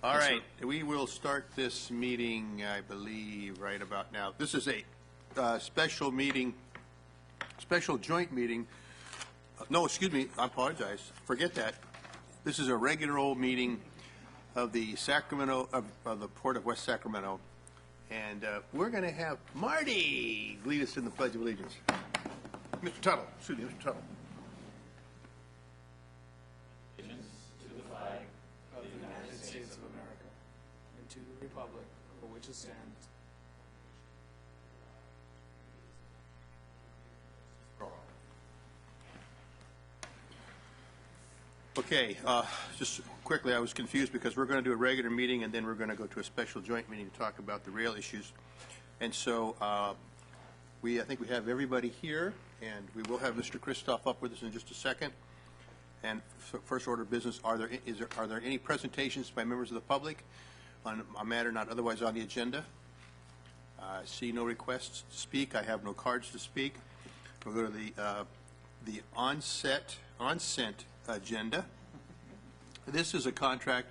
All right, we will start this meeting, I believe, right about now. This is a special meeting, special joint meeting. No, excuse me, I apologize. Forget that. This is a regular old meeting of the Sacramento, of the Port of West Sacramento. And we're going to have Marty lead us in the Pledge of Allegiance. Mr. Tuttle, excuse me, Mr. Tuttle. To the republic for which it stands. Okay, just quickly, I was confused because we're going to do a regular meeting and then we're going to go to a special joint meeting to talk about the rail issues. And so I think we have everybody here, and we will have Mr. Kristoff up with us in just a second. And first order of business, are there any presentations by members of the public on a matter not otherwise on the agenda? See no requests to speak. I have no cards to speak. We'll go to the onset agenda. This is a contract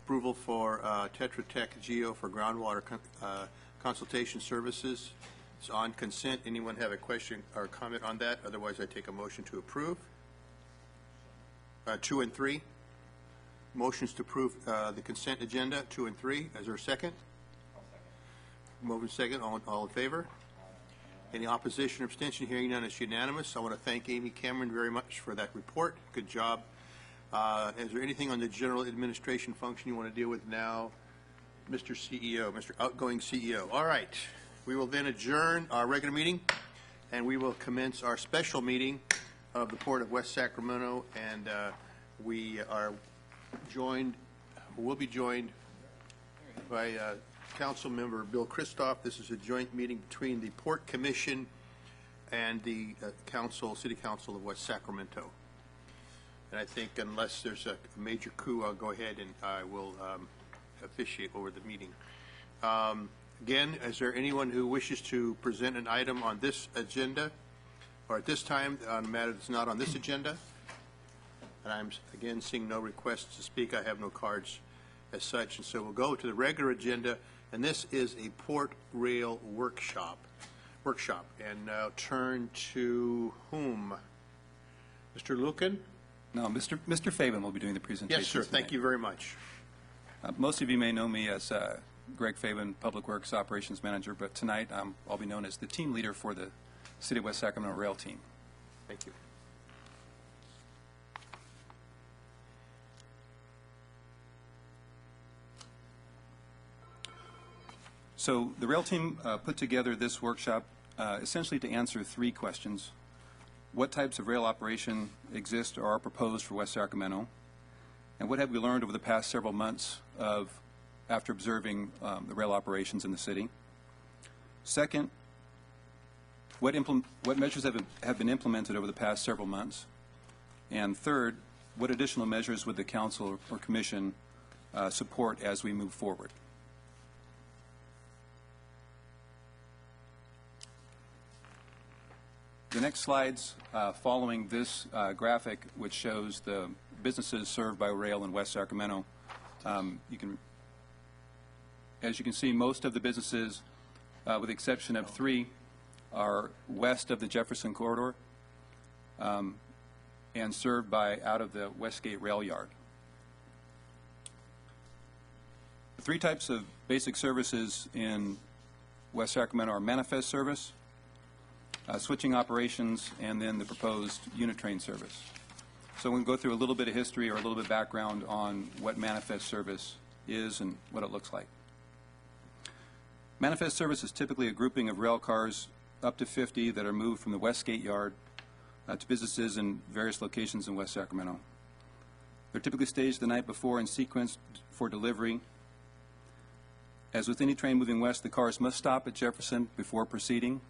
approval for Tetra Tech Geo for groundwater consultation services. It's on consent. Anyone have a question or comment on that? Otherwise, I take a motion to approve. 2 and 3. Motions to approve the consent agenda, 2 and 3. Is there a second? I'll second. Moving second. All in favor? Any opposition or abstention? Hearing none, it's unanimous. I want to thank Amy Cameron very much for that report. Good job. Is there anything on the general administration function you want to deal with now? Mr. CEO, Mr. Outgoing CEO. All right. We will then adjourn our regular meeting, and we will commence our special meeting of the Port of West Sacramento, and we are joined, we'll be joined by Council Member Bill Kristoff. This is a joint meeting between the Port Commission and the City Council of West Sacramento. And I think unless there's a major coup, I'll go ahead and I will officiate over the meeting. Again, is there anyone who wishes to present an item on this agenda, or at this time on a matter that's not on this agenda? And I'm, again, seeing no requests to speak. I have no cards as such. And so we'll go to the regular agenda. And this is a Port Rail workshop. And now turn to whom? Mr. Lucan? No, Mr. Fabian will be doing the presentation. Yes, sir. Tonight. Thank you very much. Most of you may know me as Greg Fabian, Public Works Operations Manager, but tonight I'll be known as the team leader for the City of West Sacramento Rail Team. Thank you. So the rail team put together this workshop essentially to answer 3 questions. What types of rail operation exist or are proposed for West Sacramento? And what have we learned over the past several months after observing the rail operations in the city? Second, what measures have been implemented over the past several months? And third, what additional measures would the council or commission support as we move forward? The next slides following this graphic, which shows the businesses served by rail in West Sacramento, as you can see, most of the businesses, with the exception of 3, are west of the Jefferson Corridor and served by out of the Westgate Rail Yard. The 3 types of basic services in West Sacramento are manifest service, switching operations, and then the proposed unit train service. So we'll go through a little bit of history or a little bit of background on what manifest service is and what it looks like. Manifest service is typically a grouping of rail cars up to 50 that are moved from the Westgate Yard to businesses in various locations in West Sacramento. They're typically staged the night before and sequenced for delivery. As with any train moving west, the cars must stop at Jefferson before proceeding,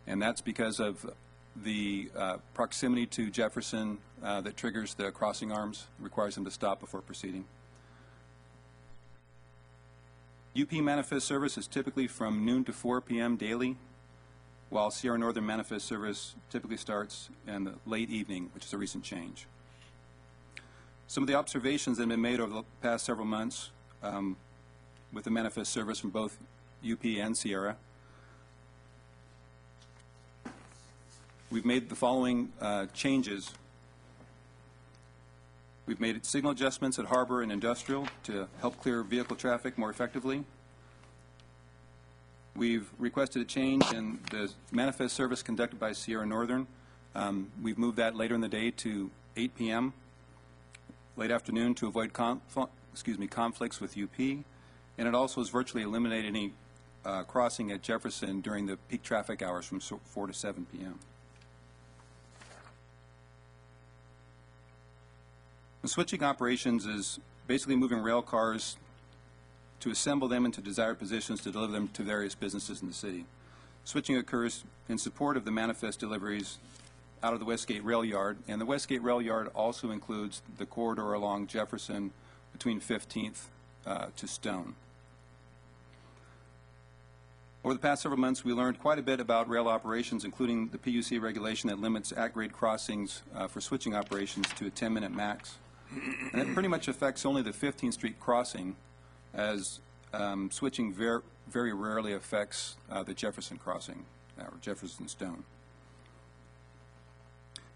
and that's because of the proximity to Jefferson that triggers the crossing arms, requires them to stop before proceeding. UP manifest service is typically from noon to 4 p.m. daily, while Sierra Northern manifest service typically starts in the late evening, which is a recent change. Some of the observations that have been made over the past several months with the manifest service from both UP and Sierra. We've made the following changes. We've made signal adjustments at Harbor and Industrial to help clear vehicle traffic more effectively. We've requested a change in the manifest service conducted by Sierra Northern. We've moved that later in the day to 8 p.m., late afternoon, to avoid conflicts with UP. And it also has virtually eliminated any crossing at Jefferson during the peak traffic hours from 4 to 7 p.m. The switching operations is basically moving rail cars to assemble them into desired positions to deliver them to various businesses in the city. Switching occurs in support of the manifest deliveries out of the Westgate Rail Yard, and the Westgate Rail Yard also includes the corridor along Jefferson between 15th to Stone. Over the past several months, we learned quite a bit about rail operations, including the PUC regulation that limits at-grade crossings for switching operations to a 10-minute max. And it pretty much affects only the 15th Street crossing, as switching very rarely affects the Jefferson crossing, or Jefferson Stone.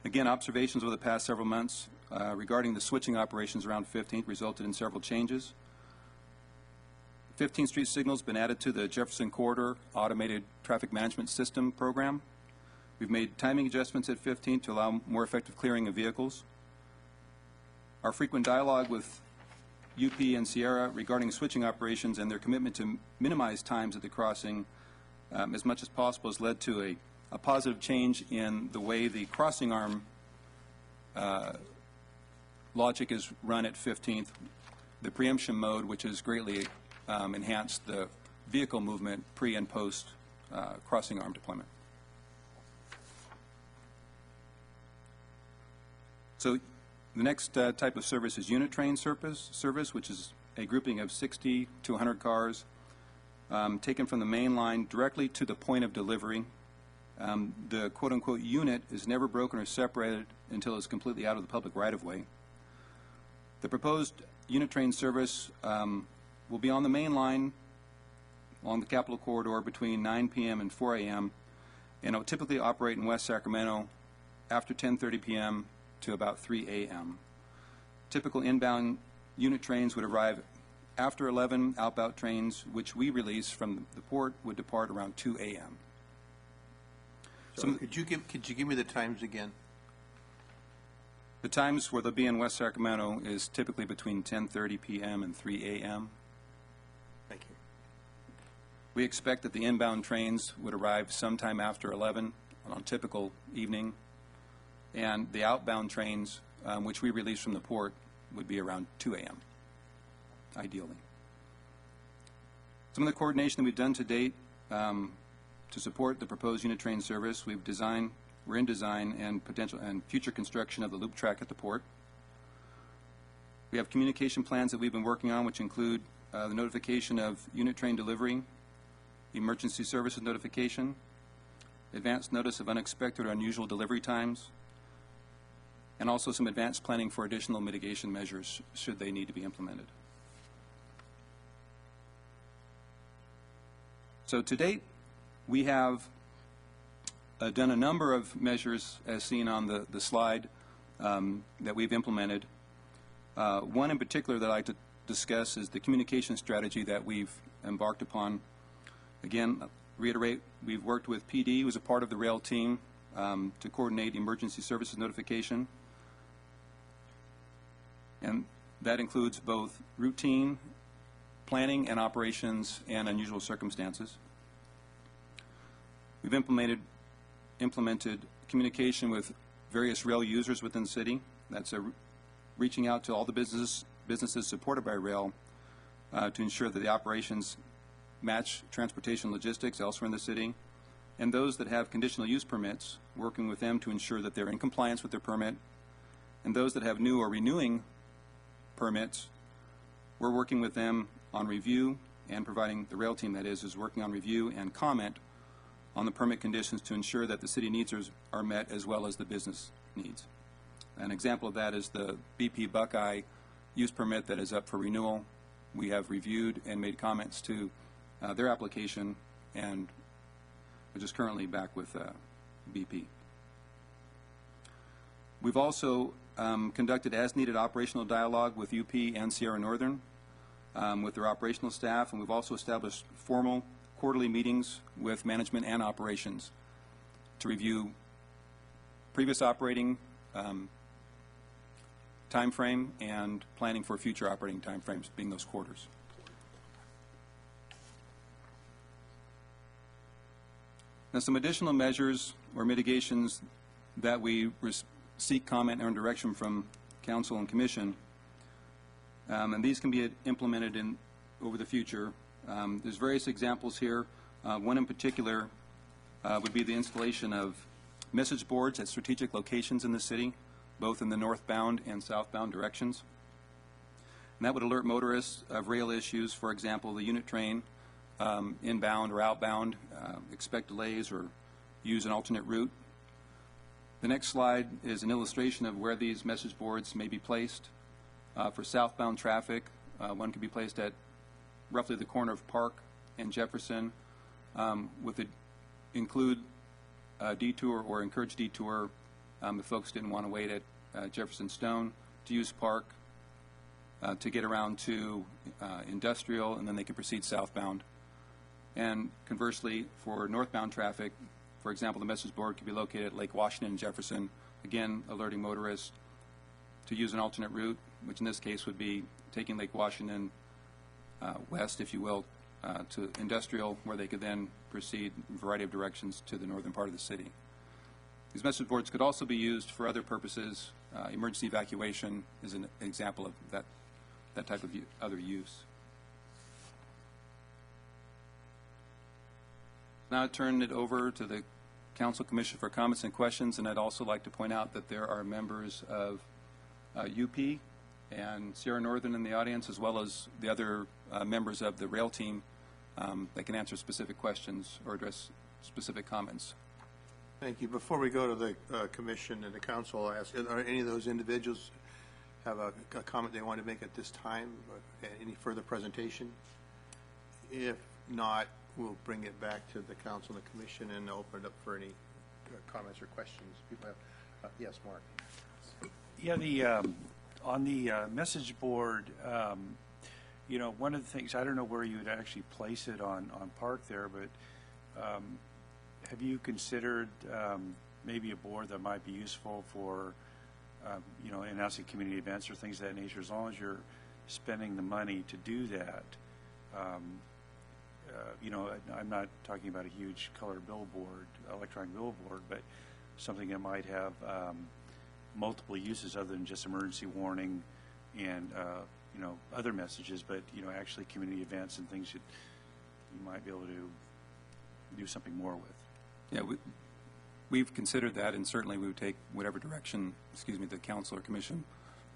Again, observations over the past several months regarding the switching operations around 15th resulted in several changes. 15th Street signals have been added to the Jefferson Corridor Automated Traffic Management System program. We've made timing adjustments at 15th to allow more effective clearing of vehicles. Our frequent dialogue with UP and Sierra regarding switching operations and their commitment to minimize times at the crossing as much as possible has led to a positive change in the way the crossing arm logic is run at 15th, the preemption mode, which has greatly enhanced the vehicle movement pre and post crossing arm deployment. So the next type of service is unit train service, which is a grouping of 60 to 100 cars taken from the main line directly to the point of delivery. The quote-unquote unit is never broken or separated until it's completely out of the public right-of-way. The proposed unit train service will be on the main line along the Capitol Corridor between 9 p.m. and 4 a.m., and it will typically operate in West Sacramento after 10:30 p.m. to about 3 a.m. Typical inbound unit trains would arrive after 11. Outbound trains, which we release from the port, would depart around 2 a.m. So could you give me the times again? The times where they'll be in West Sacramento is typically between 10:30 p.m. and 3 a.m. Thank you. We expect that the inbound trains would arrive sometime after 11 on a typical evening, and the outbound trains, which we release from the port, would be around 2 a.m., ideally. Some of the coordination that we've done to date to support the proposed unit train service, we're in design and potential and future construction of the loop track at the port. We have communication plans that we've been working on, which include the notification of unit train delivery, emergency services notification, advance notice of unexpected or unusual delivery times, and also some advanced planning for additional mitigation measures should they need to be implemented. So to date, we have done a number of measures as seen on the slide that we've implemented. One in particular that I'd like to discuss is the communication strategy that we've embarked upon. Again, reiterate, we've worked with PD, who's a part of the rail team, to coordinate emergency services notification. And that includes both routine planning and operations and unusual circumstances. We've implemented communication with various rail users within the city. That's reaching out to all the businesses supported by rail to ensure that the operations match transportation logistics elsewhere in the city, and those that have conditional use permits, working with them to ensure that they're in compliance with their permit, and those that have new or renewing permits, we're working with them on review and providing, the rail team that is working on review and comment on the permit conditions to ensure that the city needs are met as well as the business needs. An example of that is the BP Buckeye use permit that is up for renewal. We have reviewed and made comments to their application, and which is currently back with BP. We've also conducted as-needed operational dialogue with UP and Sierra Northern with their operational staff, and we've also established formal quarterly meetings with management and operations to review previous operating time frame and planning for future operating time frames, being those quarters. Now, some additional measures or mitigations that we seek comment and direction from Council and Commission, and these can be implemented over the future. There's various examples here. One in particular would be the installation of message boards at strategic locations in the city, both in the northbound and southbound directions. And that would alert motorists of rail issues, for example, the unit train, inbound or outbound, expect delays or use an alternate route. The next slide is an illustration of where these message boards may be placed. For southbound traffic, one could be placed at roughly the corner of Park and Jefferson, with include a detour or encourage detour if folks didn't want to wait at Jefferson Stone, to use Park to get around to Industrial, and then they can proceed southbound. And conversely, for northbound traffic, for example, the message board could be located at Lake Washington and Jefferson, again alerting motorists to use an alternate route, which in this case would be taking Lake Washington west, if you will, to Industrial, where they could then proceed in a variety of directions to the northern part of the city. These message boards could also be used for other purposes. Emergency evacuation is an example of that type of other use. Now I turn it over to the Council Commission for comments and questions, and I'd also like to point out that there are members of UP and Sierra Northern in the audience, as well as the other members of the rail team that can answer specific questions or address specific comments. Thank you. Before we go to the Commission and the Council, I'll ask, are any of those individuals have a comment they want to make at this time? Any further presentation? If not, we'll bring it back to the Council and the Commission and open it up for any comments or questions people have. Yes, Mark. Yeah, on the message board, you know, one of the things, I don't know where you would actually place it on Park there, but have you considered maybe a board that might be useful for, you know, announcing community events or things of that nature, as long as you're spending the money to do that? You know, I'm not talking about a huge color billboard, electronic billboard, but something that might have multiple uses other than just emergency warning and, you know, other messages, but, you know, actually community events and things that you might be able to do something more with. Yeah, we've considered that, and certainly we would take whatever direction, the Council or Commission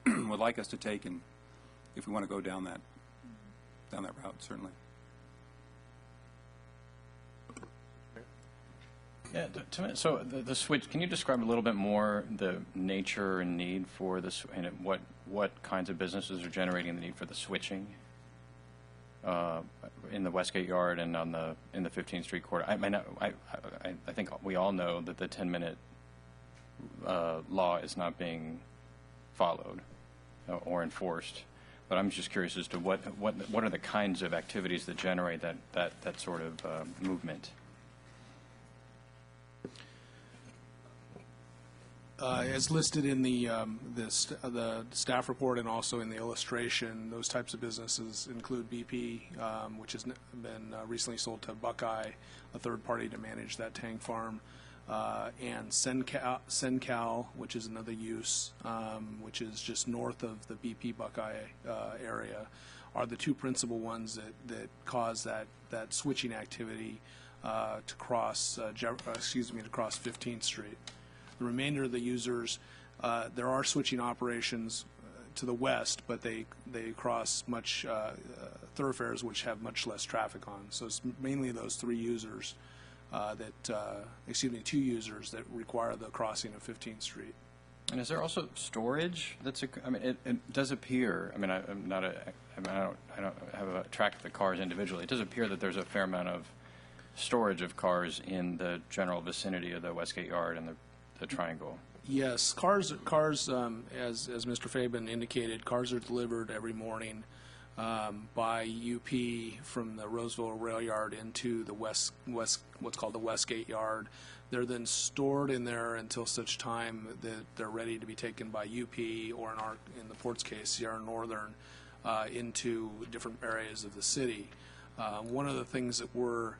would like us to take, and if we want to go down that route, certainly. Yeah, so the switch, can you describe a little bit more the nature and need for this, and what kinds of businesses are generating the need for the switching in the Westgate Yard and in the 15th Street corridor? I think we all know that the 10-minute law is not being followed or enforced, but I'm just curious as to what are the kinds of activities that generate that sort of movement. As listed in the staff report and also in the illustration, those types of businesses include BP, which has been recently sold to Buckeye, a third party to manage that tank farm, and Sencal, which is another use, which is just north of the BP Buckeye area, are the two principal ones that cause that switching activity to cross 15th Street. The remainder of the users, there are switching operations to the west, but they cross much thoroughfares which have much less traffic on. So it's mainly those two users that require the crossing of 15th Street. And is there also storage that's, I mean, it does appear, I mean, I'm not a, I don't have a track of the cars individually. It does appear that there's a fair amount of storage of cars in the general vicinity of the Westgate Yard and the Triangle. Yes, cars, as Mr. Fabian indicated, cars are delivered every morning by UP from the Roseville Rail Yard into the what's called the Westgate Yard. They're then stored in there until such time that they're ready to be taken by UP, or in the port's case, Sierra Northern, into different areas of the city. One of the things that we're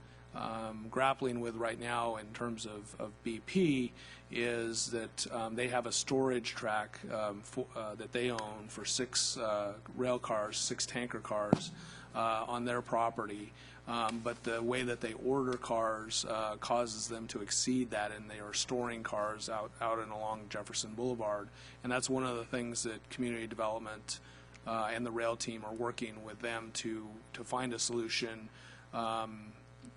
grappling with right now in terms of BP is that they have a storage track that they own for 6 rail cars, 6 tanker cars on their property. But the way that they order cars causes them to exceed that, and they are storing cars out and along Jefferson Boulevard. And that's one of the things that community development and the rail team are working with them to find a solution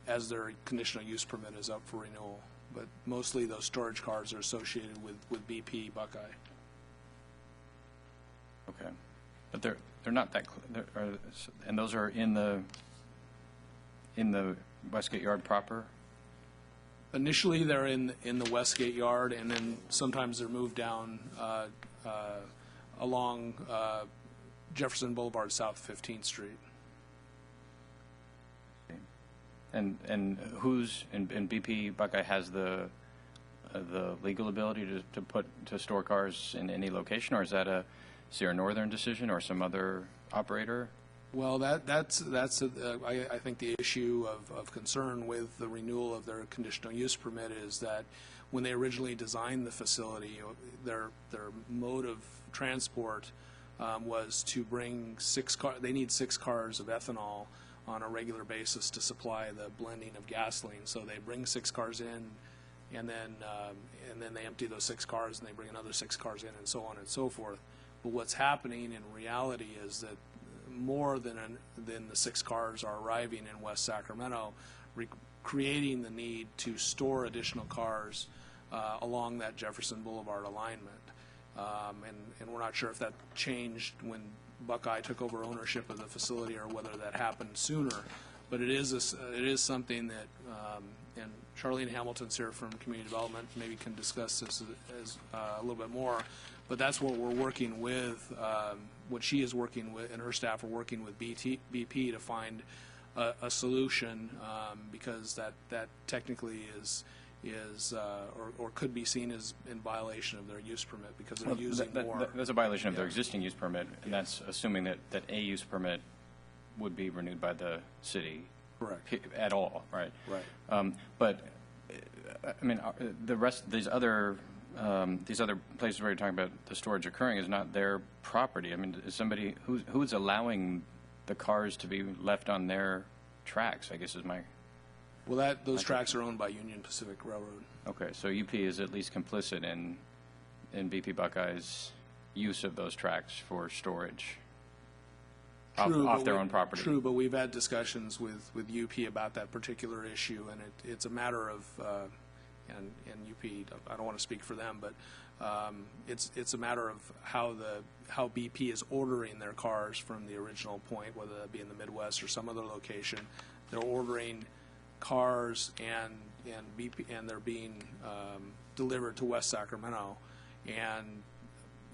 as their conditional use permit is up for renewal. But mostly those storage cars are associated with BP Buckeye. Okay, but they're not that, and those are in the Westgate Yard proper? Initially, they're in the Westgate Yard, and then sometimes they're moved down along Jefferson Boulevard, South 15th Street. And who's and BP Buckeye has the legal ability to store cars in any location, or is that a Sierra Northern decision or some other operator? Well, that's I think the issue of concern with the renewal of their conditional use permit is that when they originally designed the facility, their mode of transport was to bring 6 cars. They need 6 cars of ethanol on a regular basis to supply the blending of gasoline. So they bring 6 cars in, and then they empty those 6 cars, and they bring another 6 cars in, and so on and so forth. But what's happening in reality is that more than the 6 cars are arriving in West Sacramento, creating the need to store additional cars along that Jefferson Boulevard alignment. And we're not sure if that changed when Buckeye took over ownership of the facility or whether that happened sooner. But it is something that, and Charlene Hamilton's here from Community Development, maybe can discuss this as a little bit more. But that's what we're working with, what she is working with, and her staff are working with BP to find a solution, because that technically is or could be seen as in violation of their use permit, because they're using more. That's a violation of their existing use permit, and that's assuming that a use permit would be renewed by the city. Correct. At all, right? Right. But I mean, the rest, these other places where you're talking about the storage occurring is not their property. I mean, is somebody who's allowing the cars to be left on their tracks, I guess is my. Well, those tracks are owned by Union Pacific Railroad. Okay, so UP is at least complicit in BP Buckeye's use of those tracks for storage off their own property. True, but we've had discussions with UP about that particular issue, and it's a matter of, and UP, I don't want to speak for them, but it's a matter of how BP is ordering their cars from the original point, whether that be in the Midwest or some other location. They're ordering cars and they're being delivered to West Sacramento, and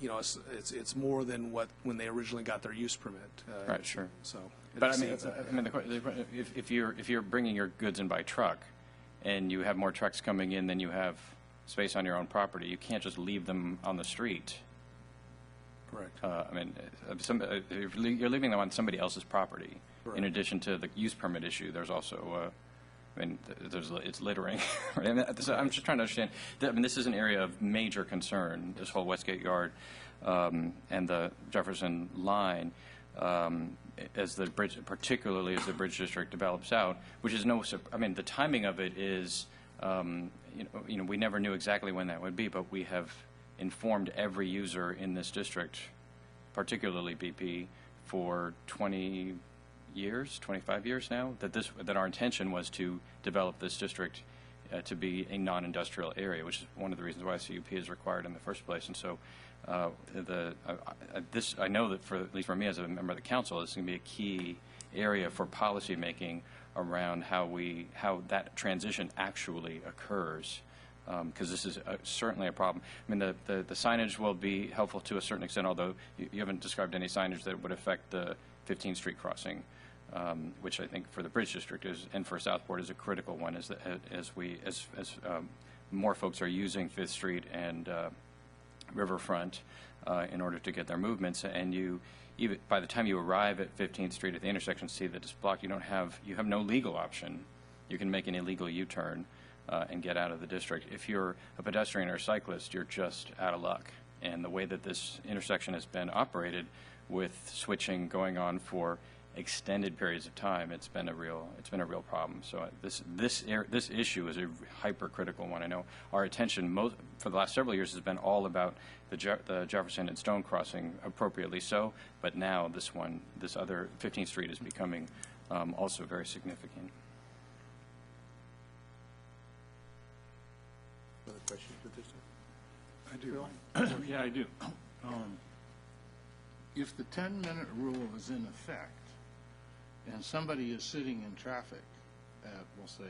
it's more than when they originally got their use permit. Right, sure. So, but I mean, if you're bringing your goods in by truck, and you have more trucks coming in than you have space on your own property, you can't just leave them on the street. Correct. I mean, you're leaving them on somebody else's property. Correct. In addition to the use permit issue, there's also, it's littering. Right? I mean, so I'm just trying to understand. I mean, this is an area of major concern. This whole Westgate Yard and the Jefferson line, as the bridge, particularly as the bridge district develops out, which is I mean, the timing of it is, we never knew exactly when that would be, but we have informed every user in this district, particularly BP, for 20 years, 25 years now, that our intention was to develop this district to be a non-industrial area, which is one of the reasons why CUP is required in the first place. And so this, I know that at least for me as a member of the council, this is going to be a key area for policy making around how that transition actually occurs, because this is certainly a problem. I mean, the signage will be helpful to a certain extent, although you haven't described any signage that would affect the 15th Street crossing, which I think for the Bridge District and for Southport is a critical one, as more folks are using 5th Street and Riverfront in order to get their movements, and even by the time you arrive at 15th Street at the intersection, see that it's blocked, you have no legal option. You can make an illegal U-turn and get out of the district. If you're a pedestrian or a cyclist, you're just out of luck. And the way that this intersection has been operated, with switching going on for extended periods of time, it's been a real problem. So this issue is a hypercritical one. I know our attention for the last several years has been all about the Jefferson and Stone crossing, appropriately so, but now this other 15th Street is becoming also very significant. Other questions at this time? I do. Yeah, I do. If the 10-minute rule is in effect, and somebody is sitting in traffic at, we'll say,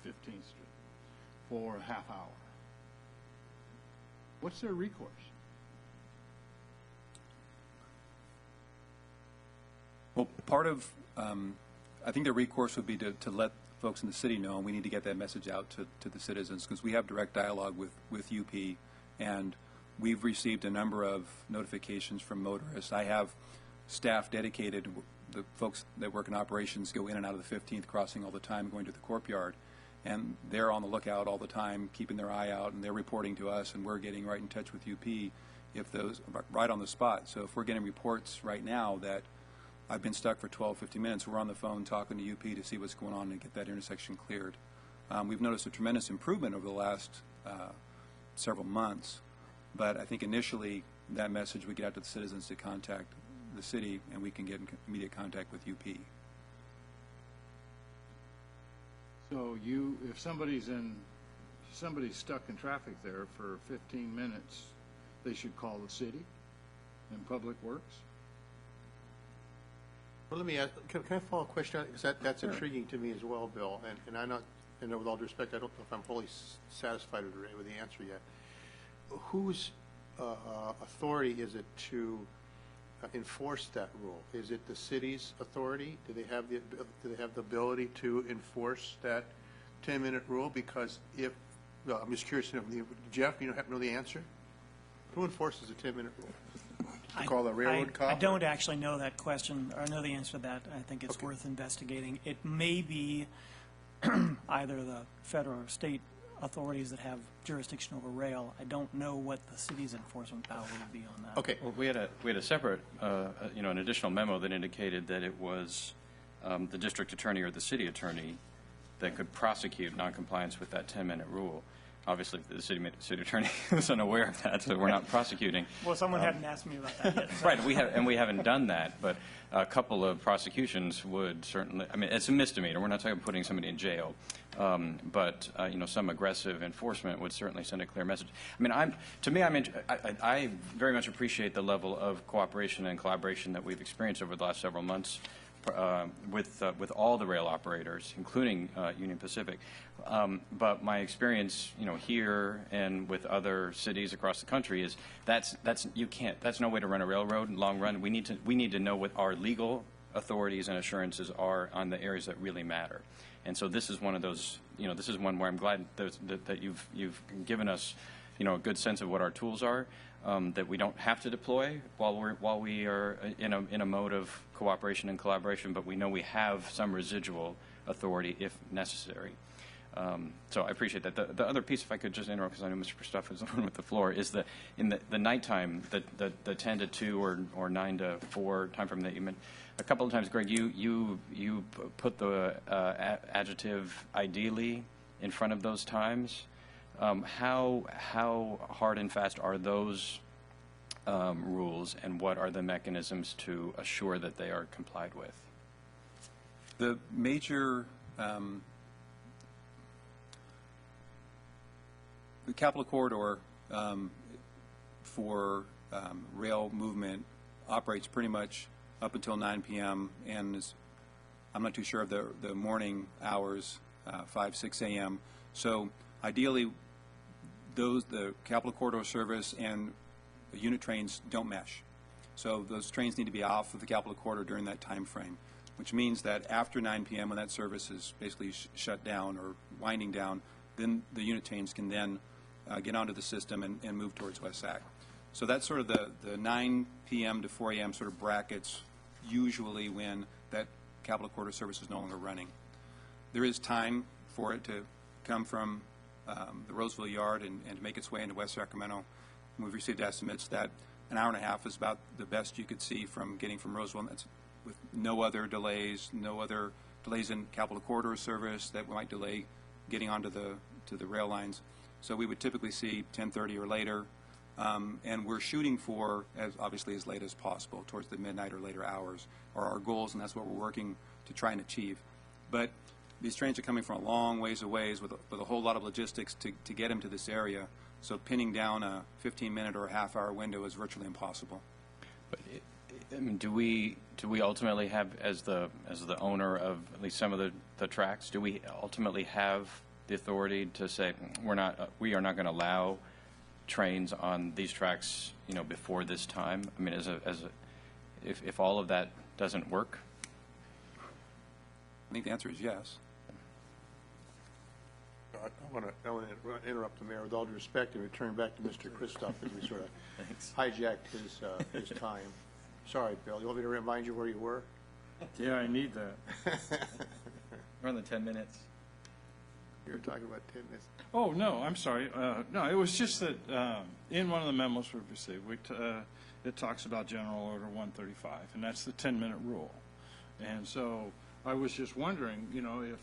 15th Street for a half hour, what's their recourse? Well, part of, I think the recourse would be to let folks in the city know, and we need to get that message out to the citizens, because we have direct dialogue with UP, and we've received a number of notifications from motorists. I have staff dedicated, the folks that work in operations go in and out of the 15th crossing all the time, going to the Corp Yard, and they're on the lookout all the time, keeping their eye out, and they're reporting to us, and we're getting right in touch with UP if those, right on the spot. So if we're getting reports right now that I've been stuck for 12, 15 minutes, we're on the phone talking to UP to see what's going on and get that intersection cleared. We've noticed a tremendous improvement over the last several months, but I think initially that message would get out to the citizens to contact the city, and we can get in immediate contact with UP. So if somebody's stuck in traffic there for 15 minutes, they should call the city and Public Works? Well, let me ask, can I follow a question on it? Because that's intriguing to me as well, Bill. And I'm not, and with all due respect, I don't know if I'm fully satisfied with the answer yet. Whose authority is it to enforce that rule? Is it the city's authority? Do they have the ability to enforce that 10-minute rule? Because I'm just curious to know, Jeff, you don't know the answer? Who enforces the 10-minute rule? Call the railroad cop? I don't actually know that question, or know the answer to that. I think it's worth investigating. It may be either the federal or state authorities that have jurisdiction over rail. I don't know what the city's enforcement power would be on that. Okay. Well, we had a separate, an additional memo that indicated that it was the district attorney or the city attorney that could prosecute noncompliance with that 10-minute rule. Obviously, the city attorney is unaware of that, so we're not prosecuting. Well, someone hadn't asked me about that yet. So. Right, we haven't done that, but a couple of prosecutions would certainly. I mean, it's a misdemeanor. We're not talking about putting somebody in jail, but some aggressive enforcement would certainly send a clear message. I mean, I very much appreciate the level of cooperation and collaboration that we've experienced over the last several months with all the rail operators, including Union Pacific. But my experience, here and with other cities across the country is that's no way to run a railroad in the long run. We need to know what our legal authorities and assurances are on the areas that really matter. And so this is one of those. This is one where I'm glad that you've given us, a good sense of what our tools are. That we don't have to deploy while we are in a mode of cooperation and collaboration, but we know we have some residual authority if necessary. So I appreciate that. The other piece, if I could just interrupt, because I know Mr. Christopher is the one with the floor, is that in the nighttime, the 10 to 2 or 9 to 4 time frame that you meant, a couple of times, Greg, you put the adjective ideally in front of those times. How hard and fast are those rules, and what are the mechanisms to assure that they are complied with? the Capitol Corridor for rail movement operates pretty much up until 9 p.m. and is, I'm not too sure of the morning hours, 5, 6 a.m. So ideally, the Capitol Corridor service and the unit trains don't mesh. So those trains need to be off of the Capitol Corridor during that time frame, which means that after 9 p.m. when that service is basically shut down or winding down, then the unit trains can then get onto the system and move towards West Sac. So that's sort of the 9 p.m. to 4 a.m. sort of brackets usually when that Capitol Corridor service is no longer running. There is time for it to come from the Roseville Yard and to make its way into West Sacramento. We've received estimates that an hour and a half is about the best you could see from getting from Roseville. And that's with no other delays in Capitol Corridor service that might delay getting onto the rail lines. So we would typically see 10:30 or later, and we're shooting for obviously as late as possible, towards the midnight or later hours are our goals, and that's what we're working to try and achieve. But these trains are coming from a long ways away with a whole lot of logistics to get them to this area. So pinning down a 15-minute or a half-hour window is virtually impossible. But I mean, do we ultimately have, as the owner of at least some of the tracks, do we ultimately have the authority to say we are not going to allow trains on these tracks, before this time? I mean, if all of that doesn't work, I think the answer is yes. I want to interrupt the mayor with all due respect and return back to Mr. Kristoff as we sort of hijacked his time. Sorry, Bill. You want me to remind you where you were? Yeah, I need that. we're on the 10 minutes. You were talking about 10 minutes. Oh, no, I'm sorry. No, it was just that in one of the memos we've received, it talks about General Order 135, and that's the 10-minute rule. And so I was just wondering,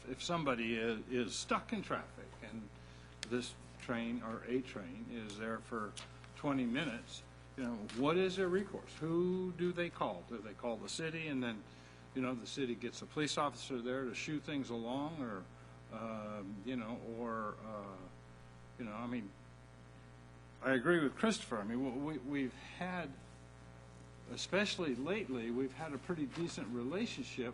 if somebody is stuck in traffic and this train or a train is there for 20 minutes, what is their recourse? Who do they call? Do they call the city and then, the city gets a police officer there to shoo things along, or, I mean, I agree with Christopher. I mean, we've had, especially lately, we've had a pretty decent relationship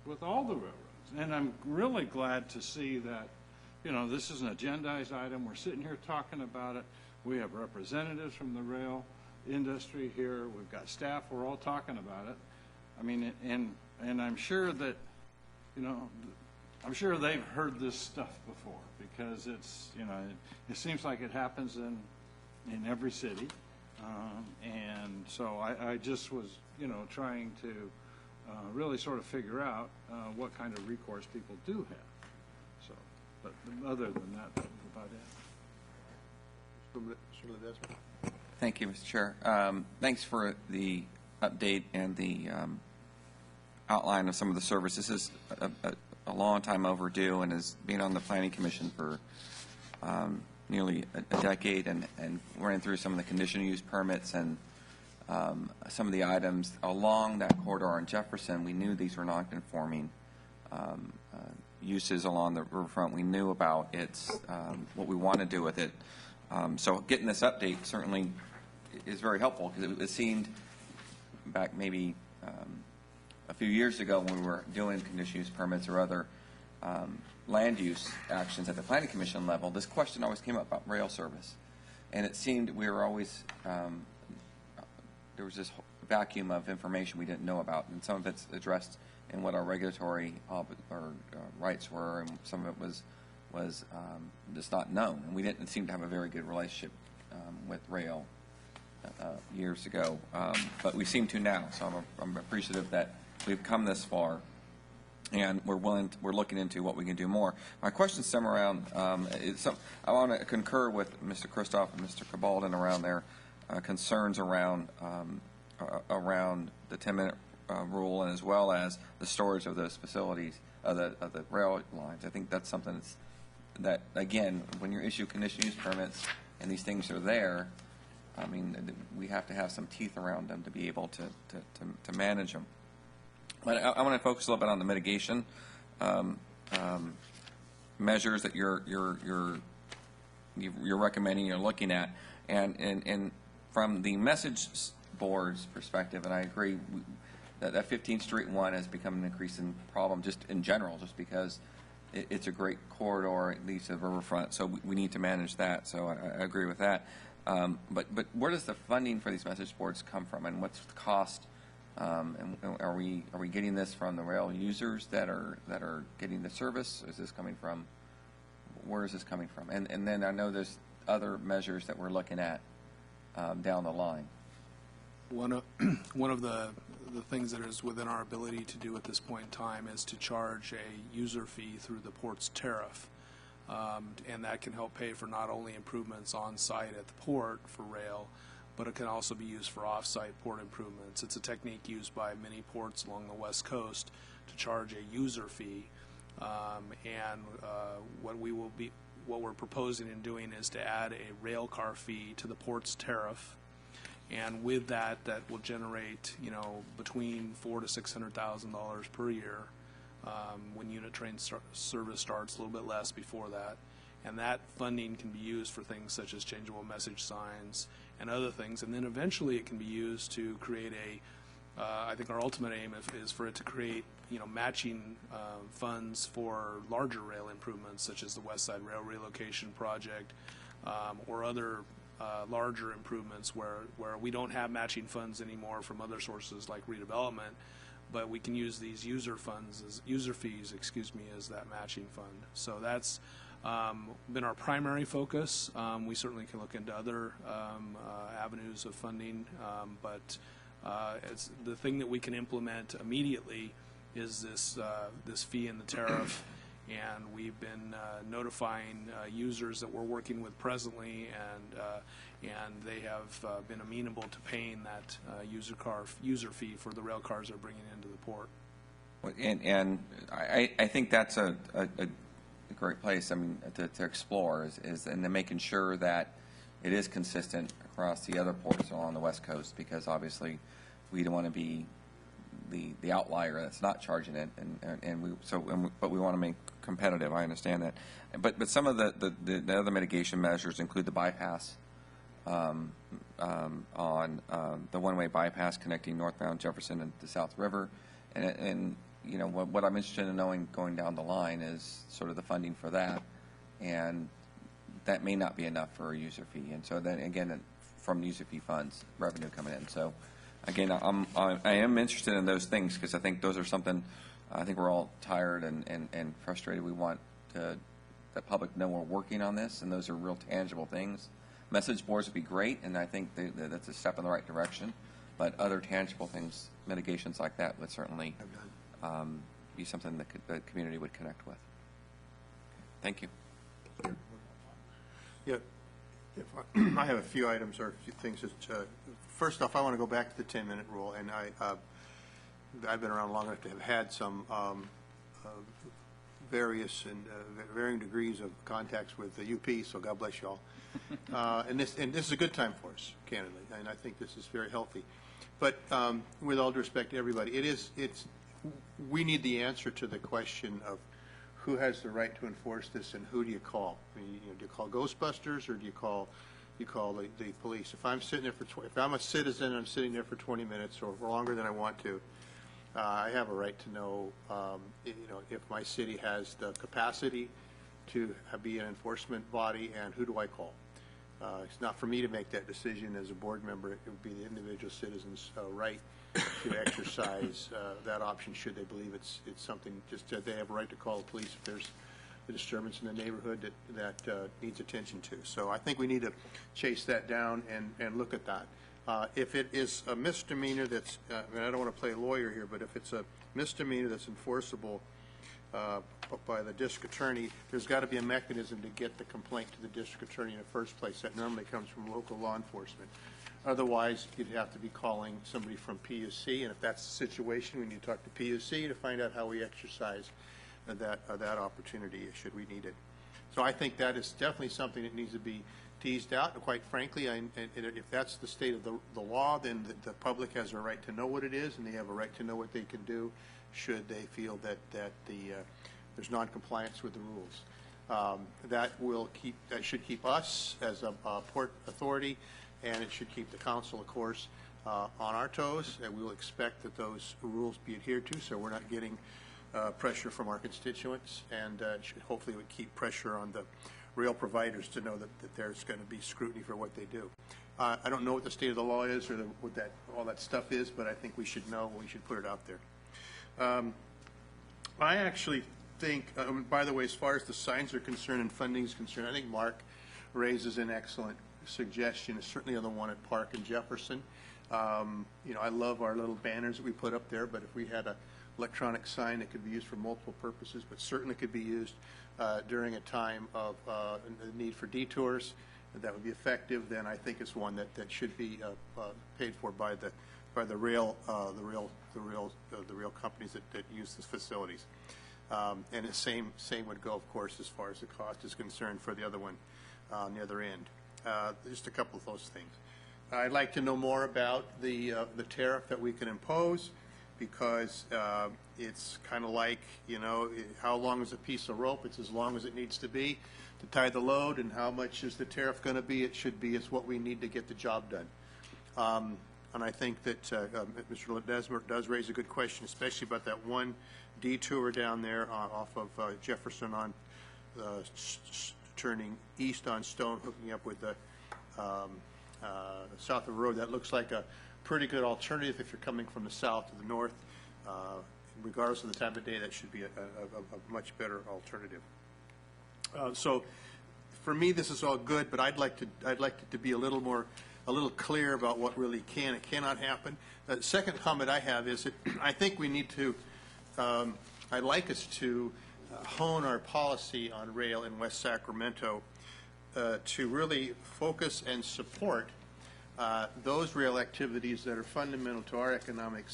with all the railroads. And I'm really glad to see that, this is an agendized item. We're sitting here talking about it. We have representatives from the rail industry here. We've got staff. We're all talking about it. I mean, and I'm sure that, I'm sure they've heard this stuff before, because it's, it seems like it happens in every city. And so I just was, trying to really sort of figure out what kind of recourse people do have. So, but other than that, that was about it. Mr. Ledesma. Thank you, Mr. Chair. Thanks for the update and the outline of some of the service. This is a long time overdue, and has been on the Planning Commission for nearly a decade, and running through some of the conditional use permits and some of the items along that corridor in Jefferson. We knew these were non-conforming uses along the riverfront. We knew about what we want to do with it. So getting this update certainly is very helpful, because it seemed back maybe a few years ago when we were doing conditional use permits or other land use actions at the Planning Commission level, this question always came up about rail service. And it seemed we were always, there was this vacuum of information we didn't know about, and some of it's addressed in what our regulatory rights were, and some of it was just not known. And we didn't seem to have a very good relationship with rail years ago, but we seem to now. So I'm appreciative that we've come this far, and we're looking into what we can do more. My questions stem around, I want to concur with Mr. Kristoff and Mr. Cabalden around their concerns around the 10-minute rule, and as well as the storage of those facilities, of the rail lines. I think that's something that, again, when you issue conditional use permits and these things are there, I mean, we have to have some teeth around them to be able to manage them. But I want to focus a little bit on the mitigation measures that you're you're recommending, you're looking at, and from the message board's perspective, and I agree, that 15th Street one has become an increasing problem just in general, just because it's a great corridor, it leads to the riverfront, so we need to manage that. So I agree with that. But where does the funding for these message boards come from, and what's the cost? And are we getting this from the rail users that are getting the service? Is this coming from? Where is this coming from? And then I know there's other measures that we're looking at down the line. One of the things that is within our ability to do at this point in time is to charge a user fee through the port's tariff. And that can help pay for not only improvements on site at the port for rail, but it can also be used for off-site port improvements. It's a technique used by many ports along the West Coast to charge a user fee. What we're proposing and doing is to add a rail car fee to the port's tariff. And with that will generate, between $400,000 to $600,000 per year when unit train service starts, a little bit less before that. And that funding can be used for things such as changeable message signs and other things. And then eventually it can be used to create I think our ultimate aim is for it to create, matching funds for larger rail improvements, such as the West Side Rail Relocation Project or other larger improvements where we don't have matching funds anymore from other sources like redevelopment, but we can use these user fees, as that matching fund. So that's been our primary focus. We certainly can look into other avenues of funding, but it's the thing that we can implement immediately is this fee in the tariff. And we've been notifying users that we're working with presently, and they have been amenable to paying that user fee for the rail cars they're bringing into the port. And I think that's a great place. I mean, to explore is and then making sure that it is consistent across the other ports along the West Coast, because obviously we don't want to be the outlier that's not charging it, but we want to make competitive. I understand that, but some of the other mitigation measures include the bypass on the one-way bypass connecting northbound Jefferson and the South River, and what I'm interested in knowing going down the line is sort of the funding for that, and that may not be enough for a user fee, and so then again from user fee funds revenue coming in. So again, I am interested in those things because I think those are something. I think we're all tired and frustrated. We want the public know we're working on this, and those are real tangible things. Message boards would be great, and I think that's a step in the right direction. But other tangible things, mitigations like that, would certainly be something that the community would connect with. Thank you. Yeah, I have a few items or a few things. First off, I want to go back to the 10-minute rule, and I've been around long enough to have had some various and varying degrees of contacts with the UP. So God bless y'all. And this is a good time for us, candidly, and I think this is very healthy. But with all due respect to everybody, we need the answer to the question of who has the right to enforce this and who do you call? I mean, do you call Ghostbusters or do you call the police? If I'm sitting there if I'm a citizen and I'm sitting there for 20 minutes or longer than I want to, I have a right to know, if my city has the capacity to be an enforcement body, and who do I call? It's not for me to make that decision as a board member. It would be the individual citizen's right to exercise that option should they believe it's something just that they have a right to call the police if there's a disturbance in the neighborhood that needs attention to. So I think we need to chase that down and look at that. If it is a misdemeanor that's, and I don't want to play lawyer here, but if it's a misdemeanor that's enforceable by the district attorney, there's got to be a mechanism to get the complaint to the district attorney in the first place. That normally comes from local law enforcement. Otherwise, you'd have to be calling somebody from PUC, and if that's the situation, we need to talk to PUC to find out how we exercise that opportunity should we need it. So I think that is definitely something that needs to be teased out. And quite frankly, and if that's the state of the law, then the public has a right to know what it is, and they have a right to know what they can do should they feel that there's non-compliance with the rules. That should keep us as a port authority, and it should keep the council, of course, on our toes, and we will expect that those rules be adhered to, so we're not getting pressure from our constituents, and hopefully it would keep pressure on the rail providers to know that there's going to be scrutiny for what they do. I don't know what the state of the law is or what all that stuff is, but I think we should know. We should put it out there. I actually think, by the way, as far as the signs are concerned and funding is concerned, I think Mark raises an excellent suggestion, certainly on the one at Park and Jefferson. I love our little banners that we put up there, but if we had an electronic sign that could be used for multiple purposes, but certainly could be used during a time of need for detours, that would be effective, then I think it's one that should be paid for by the rail companies that use the facilities. And the same would go, of course, as far as the cost is concerned for the other one on the other end. Just a couple of those things. I'd like to know more about the tariff that we can impose, because it's kind of like, how long is a piece of rope? It's as long as it needs to be to tie the load, and how much is the tariff going to be? It should be as what we need to get the job done. And I think that Mr. Desmer does raise a good question, especially about that one detour down there off of Jefferson on turning east on Stone, hooking up with the south of the road. That looks like a pretty good alternative if you're coming from the south to the north. Regardless of the time of day, that should be a much better alternative. So, for me, this is all good, but I'd like it to be a little clear about what really can and cannot happen. The second comment I have is that I think we need to. I'd like us to hone our policy on rail in West Sacramento to really focus and support those rail activities that are fundamental to our economic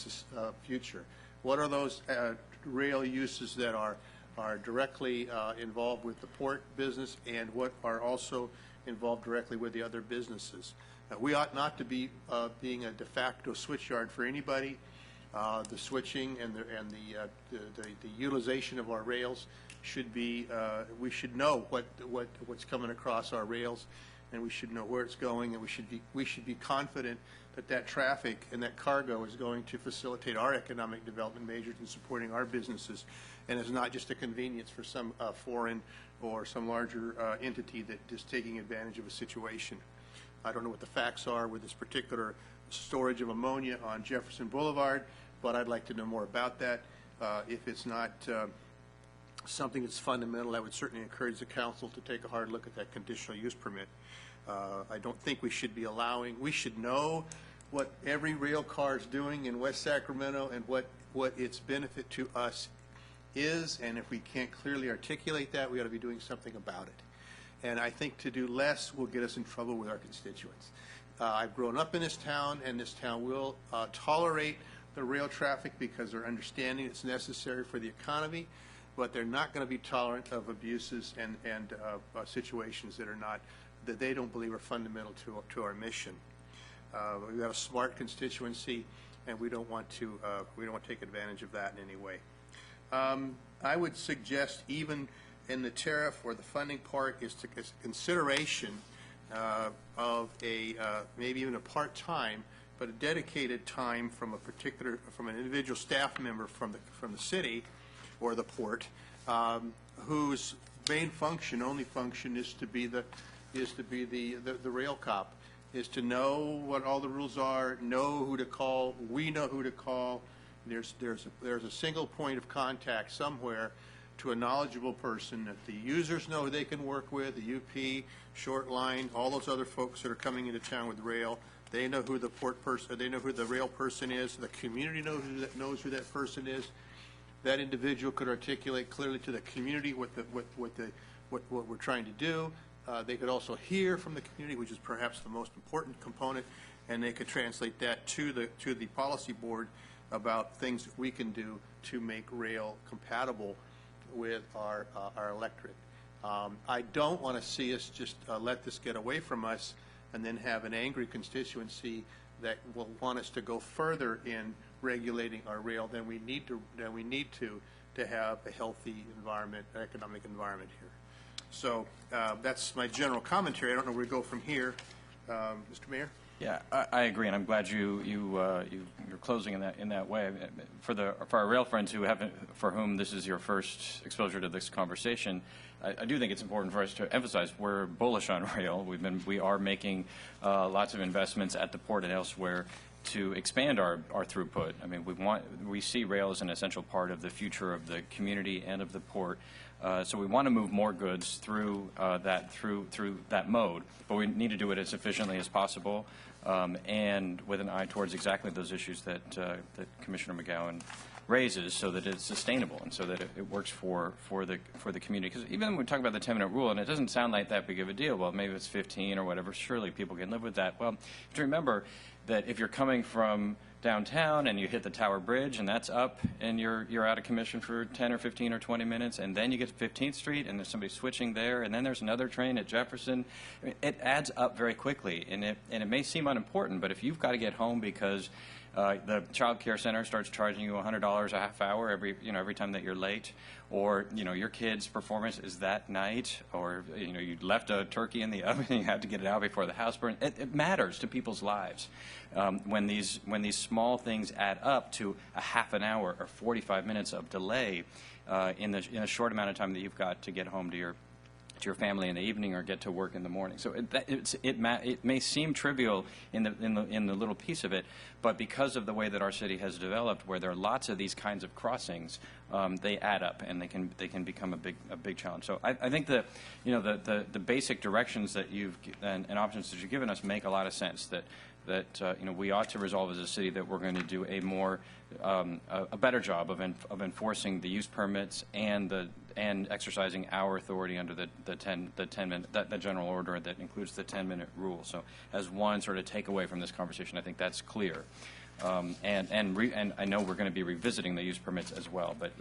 future. What are those rail uses that are directly involved with the port business, and what are also involved directly with the other businesses? We ought not to be being a de facto switchyard for anybody. The switching and the utilization of our rails should be. We should know what's coming across our rails, and we should know where it's going, and we should be confident that traffic and that cargo is going to facilitate our economic development measures in supporting our businesses, and is not just a convenience for some foreign or some larger entity that is taking advantage of a situation. I don't know what the facts are with this particular storage of ammonia on Jefferson Boulevard, but I'd like to know more about that. If it's not something that's fundamental, I would certainly encourage the council to take a hard look at that conditional use permit. I don't think we should be allowing, we should know what every rail car is doing in West Sacramento and what its benefit to us is, and if we can't clearly articulate that, we ought to be doing something about it. And I think to do less will get us in trouble with our constituents. I've grown up in this town, and this town will tolerate the rail traffic because they're understanding it's necessary for the economy, but they're not going to be tolerant of abuses and situations that they don't believe are fundamental to our mission. We've got a smart constituency, and we don't want to take advantage of that in any way. I would suggest, even in the tariff or the funding part, is to consideration of a maybe even a part-time, but a dedicated time from an individual staff member from the city or the port, whose main function, only function, is to be the rail cop, is to know what all the rules are, know who to call. We know who to call. There's a single point of contact somewhere to a knowledgeable person that the users know who they can work with, the UP, Short Line, all those other folks that are coming into town with rail. They know who the port person, they know who the rail person is. The community knows who that person is. That individual could articulate clearly to the community what we're trying to do. They could also hear from the community, which is perhaps the most important component, and they could translate that to the policy board about things that we can do to make rail compatible with our electorate. I don't want to see us just let this get away from us and then have an angry constituency that will want us to go further in regulating our rail than we need to have a healthy environment, economic environment here. So that's my general commentary. I don't know where we go from here. Mr. Mayor? Yeah, I agree, and I'm glad you're closing in that way. For our rail friends for whom this is your first exposure to this conversation, I do think it's important for us to emphasize we're bullish on rail. We are making lots of investments at the port and elsewhere to expand our throughput. I mean, we see rail as an essential part of the future of the community and of the port. So we want to move more goods through that mode, but we need to do it as efficiently as possible, and with an eye towards exactly those issues that Commissioner McGowan raises, so that it's sustainable and so that it works for the community. Because even when we talk about the 10-minute rule, and it doesn't sound like that big of a deal. Well, maybe it's 15 or whatever. Surely people can live with that. Well, you have to remember that if you're coming from downtown and you hit the Tower Bridge and that's up and you're out of commission for 10 or 15 or 20 minutes, and then you get to 15th Street and there's somebody switching there, and then there's another train at Jefferson, I mean, it adds up very quickly, and it may seem unimportant, but if you've got to get home because the child care center starts charging you $100 a half hour every time that you're late, or your kid's performance is that night, or you left a turkey in the oven and you have to get it out before the house burns. It matters to people's lives when these small things add up to a half an hour or 45 minutes of delay in a short amount of time that you've got to get home to your family in the evening or get to work in the morning. So it may seem trivial in the little piece of it, but because of the way that our city has developed, where there are lots of these kinds of crossings, they add up and they can become a big challenge. So I think that the basic directions that and options that you've given us make a lot of sense. That we ought to resolve as a city that we're going to do a better job of enforcing the use permits and exercising our authority under the 10 minute that general order that includes the 10-minute rule. So as one sort of takeaway from this conversation, I think that's clear. And I know we're going to be revisiting the use permits as well. But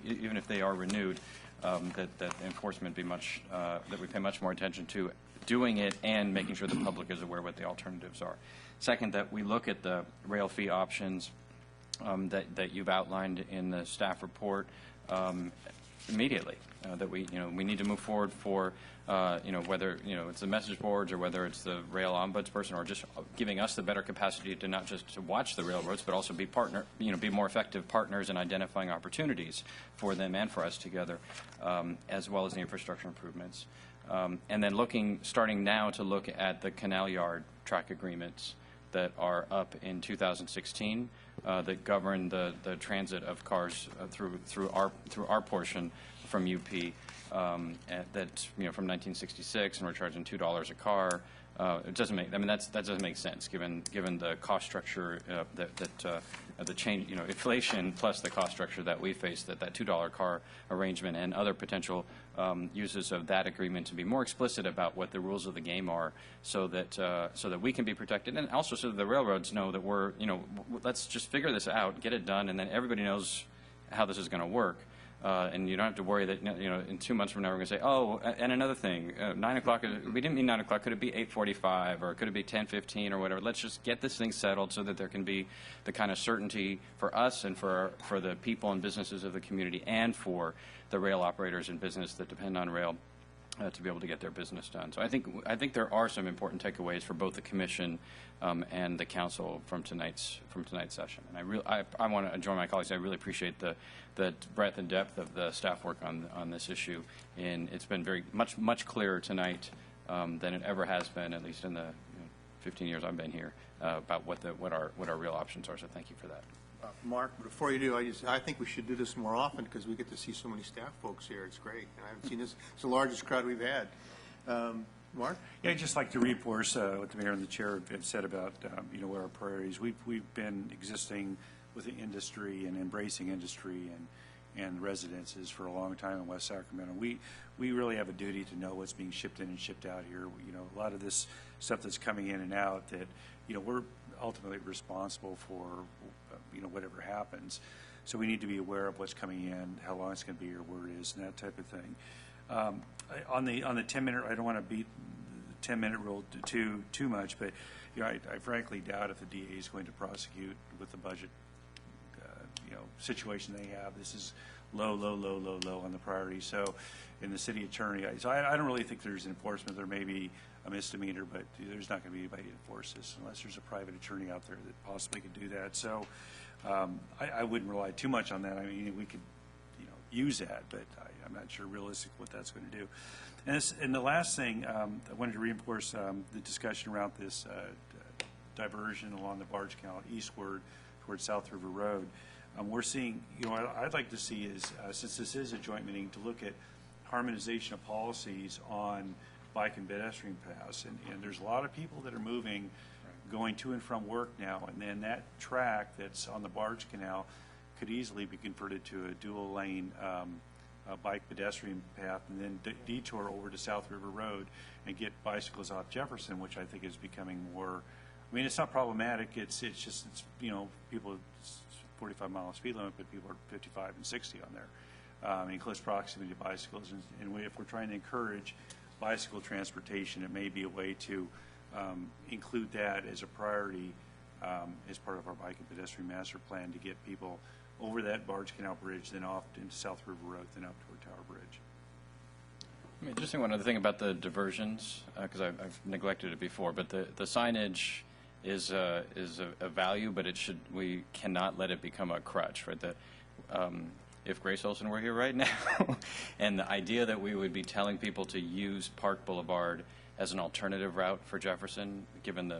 even if they are renewed, that enforcement that we pay much more attention to doing it and making sure the public is aware what the alternatives are. Second, that we look at the rail fee options that you've outlined in the staff report immediately. That we need to move forward for whether it's the message boards or whether it's the rail ombudsperson, or just giving us the better capacity to not just to watch the railroads but also be more effective partners in identifying opportunities for them and for us together, as well as the infrastructure improvements. And then starting now to look at the canal yard track agreements that are up in 2016 that govern the transit of cars through our portion from UP. That's from 1966, and we're charging $2 a car. It doesn't make. I mean, that doesn't make sense given the cost structure the change. Inflation plus the cost structure that we face. That $2 car arrangement and other potential uses of that agreement to be more explicit about what the rules of the game are, so that we can be protected, and also so that the railroads know that we're let's just figure this out, get it done, and then everybody knows how this is going to work. And you don't have to worry that in 2 months from now we're going to say, oh, and another thing, 9 o'clock. We didn't mean 9 o'clock. Could it be 8:45 or could it be 10:15 or whatever? Let's just get this thing settled so that there can be the kind of certainty for us and for the people and businesses of the community and for the rail operators and business that depend on rail to be able to get their business done. So I think there are some important takeaways for both the commission and the council from tonight's session. And I want to join my colleagues. I really appreciate the breadth and depth of the staff work on this issue, and it's been very much clearer tonight than it ever has been, at least in the 15 years I've been here, about what our real options are. So thank you for that. Mark, before you do, I think we should do this more often because we get to see so many staff folks here. It's great. And I haven't seen this. It's the largest crowd we've had. Mark? Yeah, I'd just like to reinforce what the mayor and the chair have said about what our priorities. We've been existing with the industry and embracing industry and residences for a long time in West Sacramento. We really have a duty to know what's being shipped in and shipped out here. A lot of this stuff that's coming in and out that we're ultimately responsible for whatever happens. So we need to be aware of what's coming in, how long it's going to be, or where it is, and that type of thing. On the 10-minute, I don't want to beat the 10-minute rule too much, but I frankly doubt if the DA is going to prosecute with the budget situation they have. This is low on the priority. So, in the city attorney, so I don't really think there's enforcement. There may be a misdemeanor, but there's not going to be anybody to enforce this unless there's a private attorney out there that possibly could do that. So, I wouldn't rely too much on that. I mean, we could, use that, but I'm not sure realistic what that's going to do. And the last thing, I wanted to reinforce the discussion around this diversion along the Barge Canal eastward towards South River Road. We're seeing, what I'd like to see is, since this is a joint meeting, to look at harmonization of policies on bike and pedestrian paths. And there's a lot of people that are moving, going to and from work now, and then that track that's on the Barge Canal could easily be converted to a dual lane bike pedestrian path, and then detour over to South River Road and get bicycles off Jefferson, which I think is becoming more. I mean, it's not problematic. It's just people. It's 45-mile speed limit, but people are 55 and 60 on there in close proximity to bicycles. And if we're trying to encourage bicycle transportation, it may be a way to include that as a priority as part of our bike and pedestrian master plan to get people over that Barge Canal Bridge, then off into South River Road, then up toward Tower Bridge. I mean, just one other thing about the diversions, because I've neglected it before, but the signage is a value, but we cannot let it become a crutch, right? If Grace Olson were here right now, and the idea that we would be telling people to use Park Boulevard as an alternative route for Jefferson, given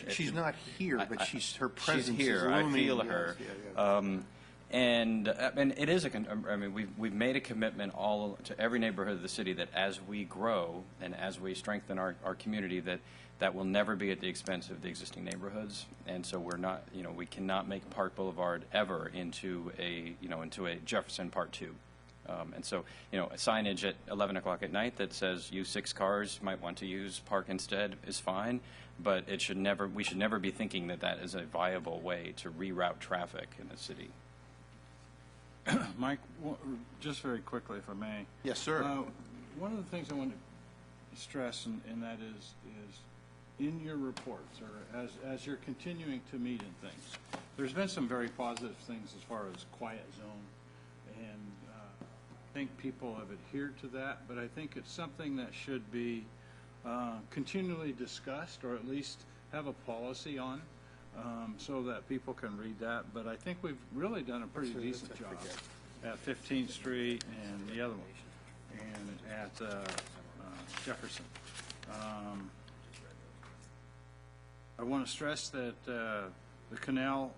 She's not here, but her presence she's here. is looming. I feel her. Yeah. And it is I mean, we've made a commitment to every neighborhood of the city that as we grow and as we strengthen our community, that will never be at the expense of the existing neighborhoods. And so we're not, we cannot make Park Boulevard ever into a Jefferson Part 2. And so, a signage at 11 o'clock at night that says use 6 cars, might want to use park instead is fine, but we should never be thinking that is a viable way to reroute traffic in the city. Mike, just very quickly, if I may. Yes, sir. One of the things I want to stress, and that is in your reports, or as you're continuing to meet and things, there's been some very positive things as far as quiet zone, and I think people have adhered to that, but I think it's something that should be continually discussed, or at least have a policy on, so that people can read that. But I think we've really done a pretty decent job at 15th Street and the other one, and at Jefferson. I want to stress that the canal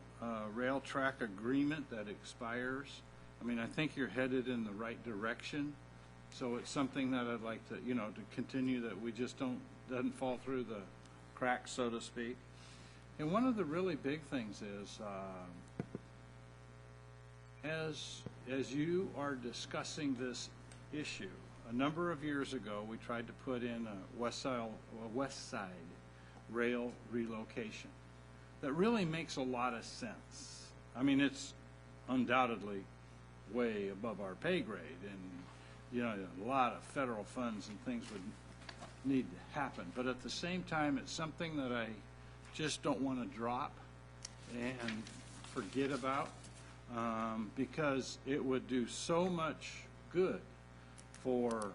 rail track agreement that expires, I mean, I think you're headed in the right direction. So it's something that I'd like to, to continue, that we just doesn't fall through the cracks, so to speak. And one of the really big things is, as you are discussing this issue, a number of years ago, we tried to put in a west side rail relocation that really makes a lot of sense. I mean, it's undoubtedly way above our pay grade, and a lot of federal funds and things would need to happen. But at the same time, it's something that I just don't want to drop and forget about, because it would do so much good for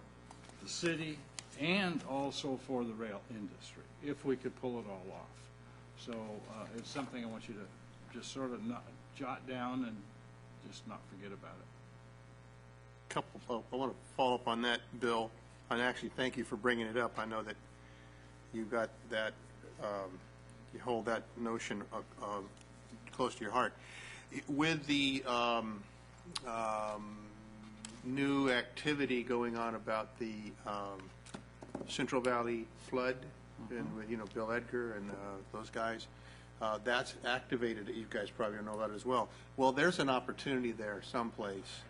the city and also for the rail industry if we could pull it all off. So it's something I want you to just sort of not jot down and just not forget about it. I want to follow up on that, Bill, and actually thank you for bringing it up. I know that you got that, you hold that notion close to your heart. With the new activity going on about the Central Valley flood, and with Bill Edgar and those guys, that's activated. You guys probably know about it as well. Well, there's an opportunity there someplace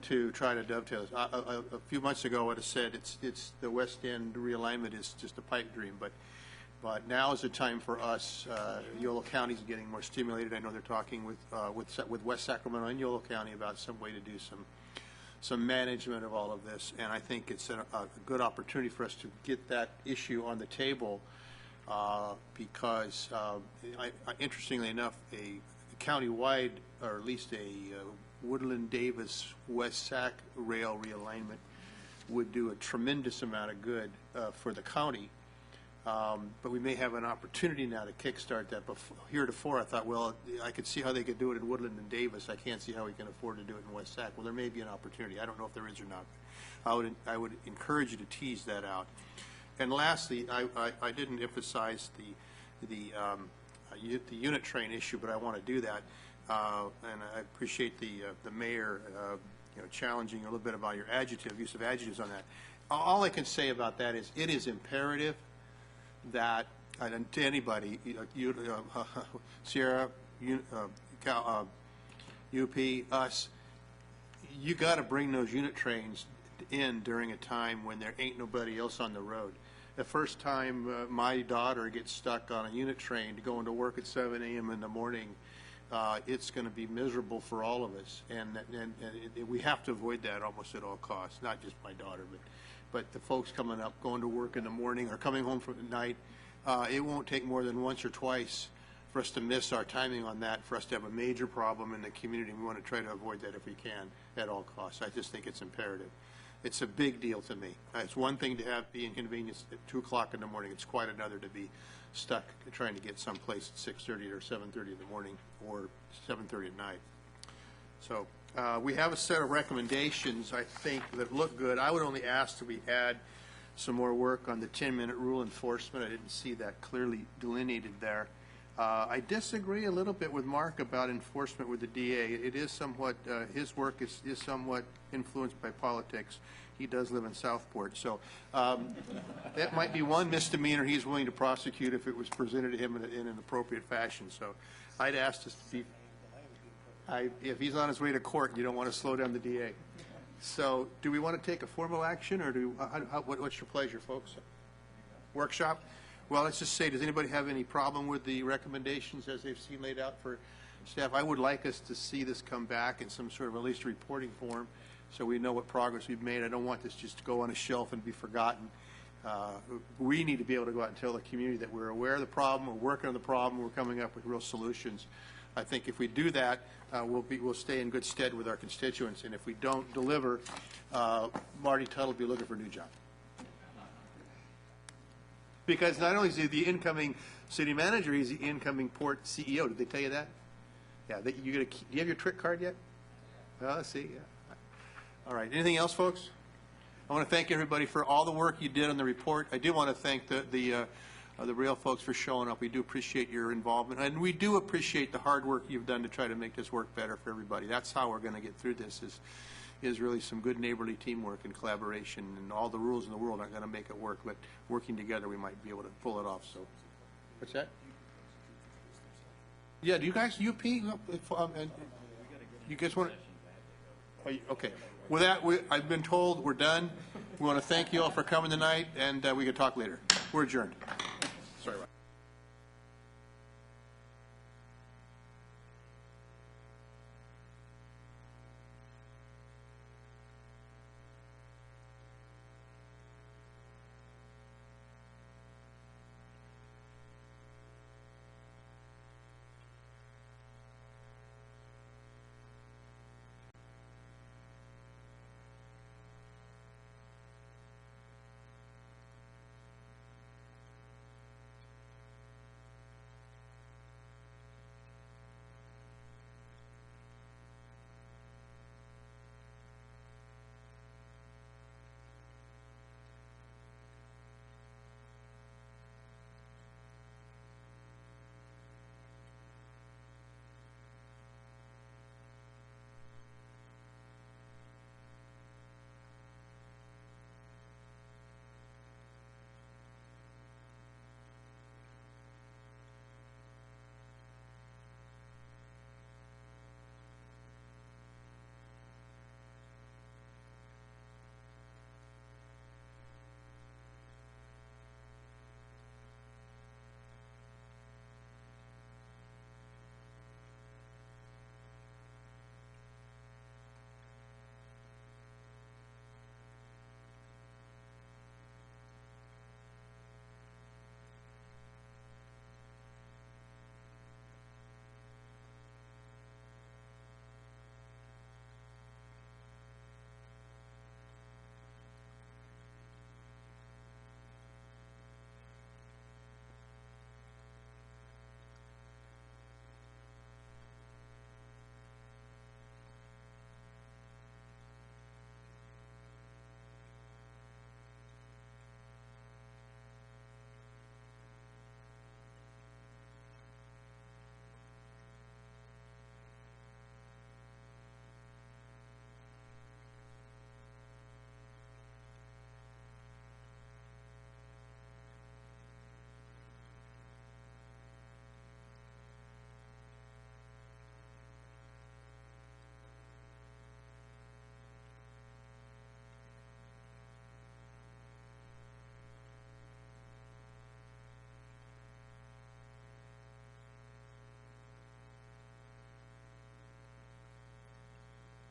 to try to dovetail this. A few months ago, I would have said it's the West End realignment is just a pipe dream, but now is the time for us. Yolo County is getting more stimulated. I know they're talking with West Sacramento and Yolo County about some way to do some management of all of this, and I think it's a good opportunity for us to get that issue on the table, because interestingly enough, a county-wide, or at least a Woodland Davis West Sac rail realignment would do a tremendous amount of good for the county. But we may have an opportunity now to kickstart that. Heretofore, I thought, well, I could see how they could do it in Woodland and Davis. I can't see how we can afford to do it in West Sac. Well, there may be an opportunity. I don't know if there is or not. I would encourage you to tease that out. And lastly, I didn't emphasize the unit train issue, but I want to do that. And I appreciate the mayor, challenging a little bit about your use of adjectives on that. All I can say about that is it is imperative that, and to anybody, Sierra, UP, us, you got to bring those unit trains in during a time when there ain't nobody else on the road. The first time my daughter gets stuck on a unit train going to work at 7 a.m. in the morning, it's going to be miserable for all of us, and we have to avoid that almost at all costs. Not just my daughter, but the folks coming up, going to work in the morning or coming home from the night. It won't take more than once or twice for us to miss our timing on that, for us to have a major problem in the community. We want to try to avoid that if we can at all costs. I just think it's imperative. It's a big deal to me. It's one thing to be inconvenienced at 2 o'clock in the morning. It's quite another to be stuck trying to get someplace at 6:30 or 7:30 in the morning or 7:30 at night. So we have a set of recommendations, I think, that look good. I would only ask that we add some more work on the 10-minute rule enforcement. I didn't see that clearly delineated there. I disagree a little bit with Mark about enforcement with the DA. It is somewhat, his work is somewhat influenced by politics. He does live in Southport. So that might be one misdemeanor he's willing to prosecute if it was presented to him in an appropriate fashion. So I'd ask to be, if he's on his way to court, you don't want to slow down the DA. So do we want to take a formal action, or what's your pleasure, folks? Workshop? Well, let's just say, does anybody have any problem with the recommendations as they've seen laid out for staff? I would like us to see this come back in some sort of at least reporting form so we know what progress we've made. I don't want this just to go on a shelf and be forgotten. We need to be able to go out and tell the community that we're aware of the problem, we're working on the problem, we're coming up with real solutions. I think if we do that, we'll stay in good stead with our constituents, and if we don't deliver, Marty Tuttle will be looking for a new job. Because not only is he the incoming city manager, he's the incoming port CEO. Did they tell you that? Yeah. Do you have your trick card yet? Well, see. Yeah. All right. Anything else, folks? I want to thank everybody for all the work you did on the report. I do want to thank the rail folks for showing up. We do appreciate your involvement, and we do appreciate the hard work you've done to try to make this work better for everybody. That's how we're going to get through this. Is really some good neighborly teamwork and collaboration, and all the rules in the world aren't going to make it work, but working together we might be able to pull it off. So, what's that? Yeah, do you guys, UP, you guys want to? Okay. With that, I've been told we're done. We want to thank you all for coming tonight, and we can talk later. We're adjourned.